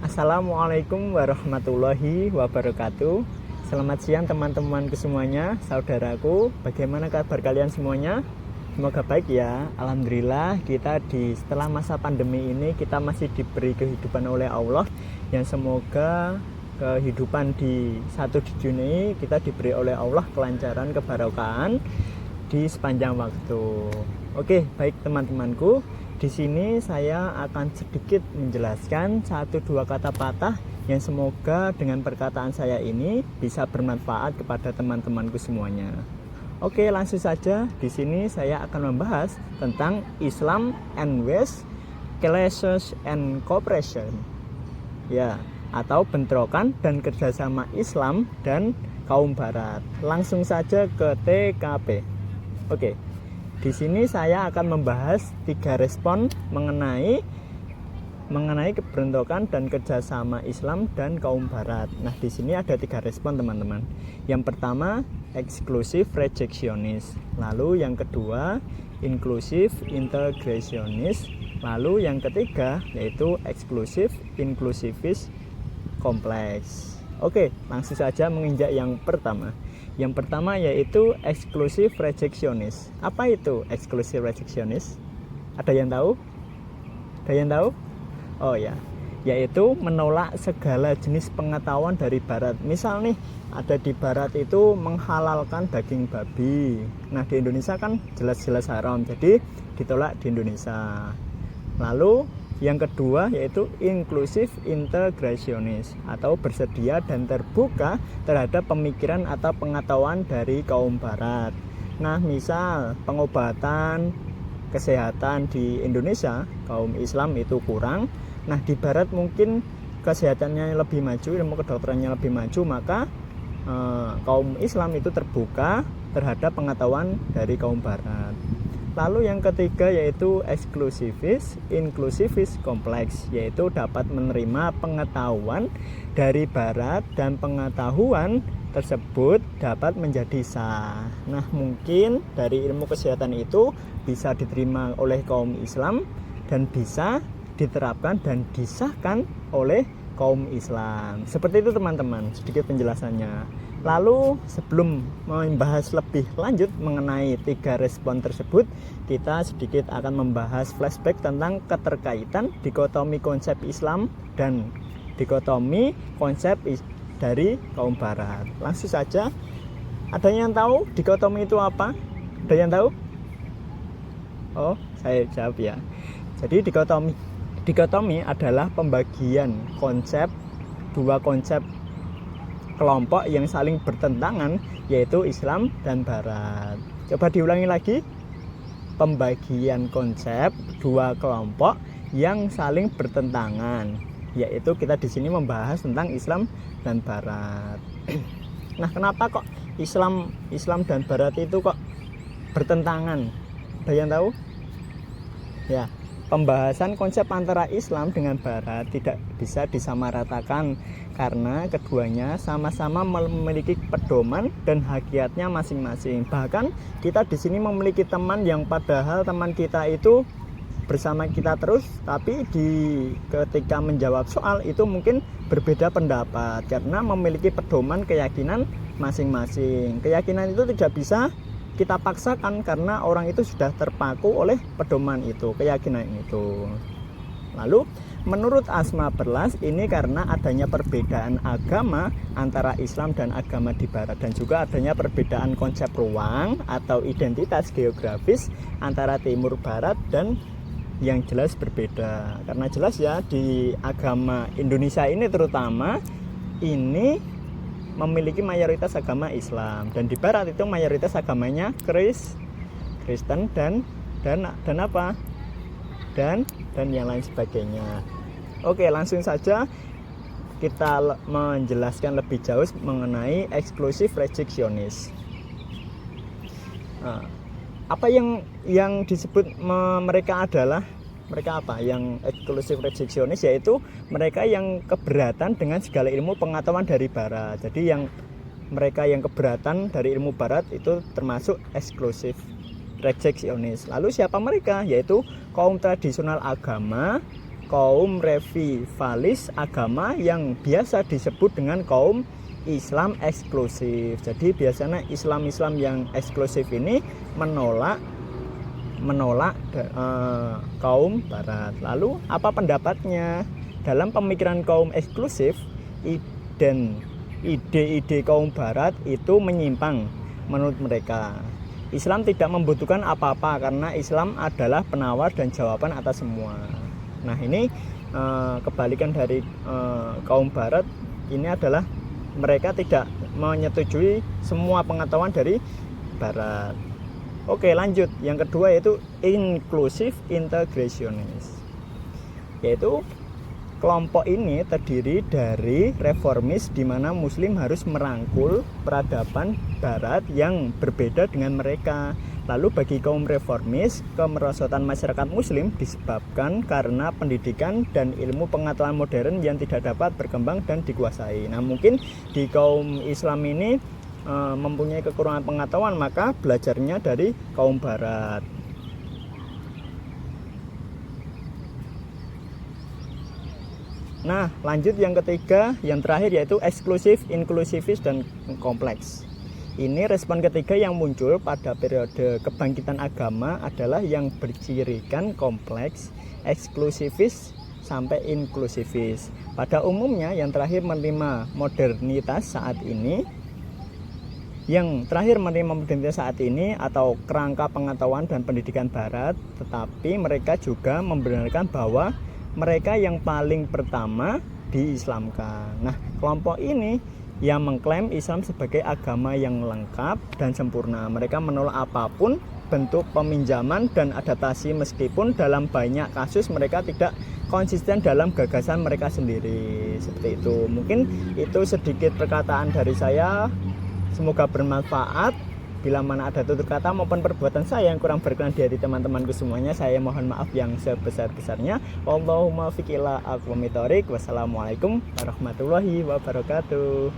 Assalamualaikum warahmatullahi wabarakatuh. Selamat siang teman-temanku semuanya, saudaraku. Bagaimana kabar kalian semuanya? Semoga baik ya. Alhamdulillah kita setelah masa pandemi ini kita masih diberi kehidupan oleh Allah, yang semoga kehidupan di dunia ini kita diberi oleh Allah kelancaran, kebarokahan di sepanjang waktu. Oke, baik teman-temanku. Di sini saya akan sedikit menjelaskan 1-2 kata patah yang semoga dengan perkataan saya ini bisa bermanfaat kepada teman-temanku semuanya. Oke, langsung saja. Di sini saya akan membahas tentang Islam and West, Clashes and Cooperation. Ya, atau bentrokan dan kerjasama Islam dan kaum Barat. Langsung saja ke TKP. Oke. Di sini saya akan membahas 3 respon mengenai kebentrokan dan kerjasama Islam dan kaum Barat. Nah, di sini ada 3 respon teman-teman. Yang pertama, eksklusif rejectionist. Lalu yang kedua, inklusif integrationist. Lalu yang ketiga yaitu eksklusif inklusivist kompleks. Oke, langsung saja menginjak yang pertama. Yang pertama yaitu eksklusif rejectionist. Apa itu eksklusif rejectionist? Ada yang tahu? Ada yang tahu? Oh ya, yaitu menolak segala jenis pengetahuan dari Barat. Misal nih, ada di Barat itu menghalalkan daging babi. Nah, di Indonesia kan jelas-jelas haram, jadi ditolak di Indonesia. Lalu yang kedua yaitu inklusif integrationist, atau bersedia dan terbuka terhadap pemikiran atau pengetahuan dari kaum Barat. Nah, misal pengobatan kesehatan di Indonesia kaum Islam itu kurang. Nah, di Barat mungkin kesehatannya lebih maju, ilmu kedokterannya lebih maju, maka kaum Islam itu terbuka terhadap pengetahuan dari kaum Barat. Lalu yang ketiga yaitu eksklusivist inklusivist kompleks, yaitu dapat menerima pengetahuan dari Barat dan pengetahuan tersebut dapat menjadi sah. Nah, mungkin dari ilmu kesehatan itu bisa diterima oleh kaum Islam dan bisa diterapkan dan disahkan oleh kaum Islam. Seperti itu teman-teman, sedikit penjelasannya. Lalu sebelum membahas lebih lanjut mengenai 3 respon tersebut, kita sedikit akan membahas flashback tentang keterkaitan dikotomi konsep Islam dan dikotomi konsep dari kaum Barat. Langsung saja, ada yang tahu dikotomi itu apa? Ada yang tahu? Oh, saya jawab ya. Jadi dikotomi adalah pembagian dua konsep kelompok yang saling bertentangan, yaitu Islam dan Barat. Coba diulangi lagi. Pembagian konsep dua kelompok yang saling bertentangan, yaitu kita di sini membahas tentang Islam dan Barat. Nah, kenapa kok Islam dan Barat itu kok bertentangan? Ada yang tahu? Ya, pembahasan konsep antara Islam dengan Barat tidak bisa disamaratakan karena keduanya sama-sama memiliki pedoman dan hakiatnya masing-masing. Bahkan kita di sini memiliki teman yang padahal teman kita itu bersama kita terus, tapi ketika menjawab soal itu mungkin berbeda pendapat karena memiliki pedoman keyakinan masing-masing. Keyakinan itu tidak bisa kita paksakan karena orang itu sudah terpaku oleh pedoman itu, keyakinan itu. Lalu menurut Asma Berlas, ini karena adanya perbedaan agama antara Islam dan agama di Barat, dan juga adanya perbedaan konsep ruang atau identitas geografis antara Timur Barat, dan yang jelas berbeda. Karena jelas ya, di agama Indonesia ini terutama ini memiliki mayoritas agama Islam, dan di Barat itu mayoritas agamanya Kristen dan apa? Dan yang lain sebagainya. Oke, langsung saja kita menjelaskan lebih jauh mengenai eksklusif rejectionist. Apa yang disebut mereka apa? Yang eksklusif rejectionist yaitu mereka yang keberatan dengan segala ilmu pengetahuan dari Barat. Jadi mereka yang keberatan dari ilmu Barat itu termasuk eksklusif rejectionist. Lalu siapa mereka? Yaitu kaum tradisional agama kaum revivalis agama yang biasa disebut dengan kaum Islam eksklusif. Jadi biasanya Islam-Islam yang eksklusif ini menolak kaum barat. Lalu apa pendapatnya? Dalam pemikiran kaum eksklusif, ide-ide kaum barat itu menyimpang menurut mereka. Islam tidak membutuhkan apa-apa karena Islam adalah penawar dan jawaban atas semua. Nah, ini kebalikan dari kaum barat. Ini adalah mereka tidak menyetujui semua pengetahuan dari barat. Oke, lanjut. Yang kedua yaitu inclusive integrationist. Yaitu kelompok ini terdiri dari reformis di mana muslim harus merangkul peradaban barat yang berbeda dengan mereka. Lalu bagi kaum reformis, kemerosotan masyarakat muslim disebabkan karena pendidikan dan ilmu pengetahuan modern yang tidak dapat berkembang dan dikuasai. Nah, mungkin di kaum Islam ini mempunyai kekurangan pengetahuan, maka belajarnya dari kaum barat. Nah, lanjut yang ketiga, yang terakhir yaitu eksklusif, inklusivis, dan kompleks. Ini respon ketiga yang muncul pada periode kebangkitan agama adalah yang bercirikan kompleks, eksklusivis, sampai inklusivis. Pada umumnya yang terakhir menerima modernitas saat ini, atau kerangka pengetahuan dan pendidikan barat, tetapi mereka juga membenarkan bahwa mereka yang paling pertama diislamkan. Nah, kelompok ini yang mengklaim Islam sebagai agama yang lengkap dan sempurna. Mereka menolak apapun bentuk peminjaman dan adaptasi, meskipun dalam banyak kasus mereka tidak konsisten dalam gagasan mereka sendiri. Seperti itu. Mungkin itu sedikit perkataan dari saya. Semoga bermanfaat. Bila mana ada tutur kata maupun perbuatan saya yang kurang berkenan di hati teman-temanku semuanya, saya mohon maaf yang sebesar-besarnya. Allahumma fiqila aqwamit thoriq. Wassalamualaikum warahmatullahi wabarakatuh.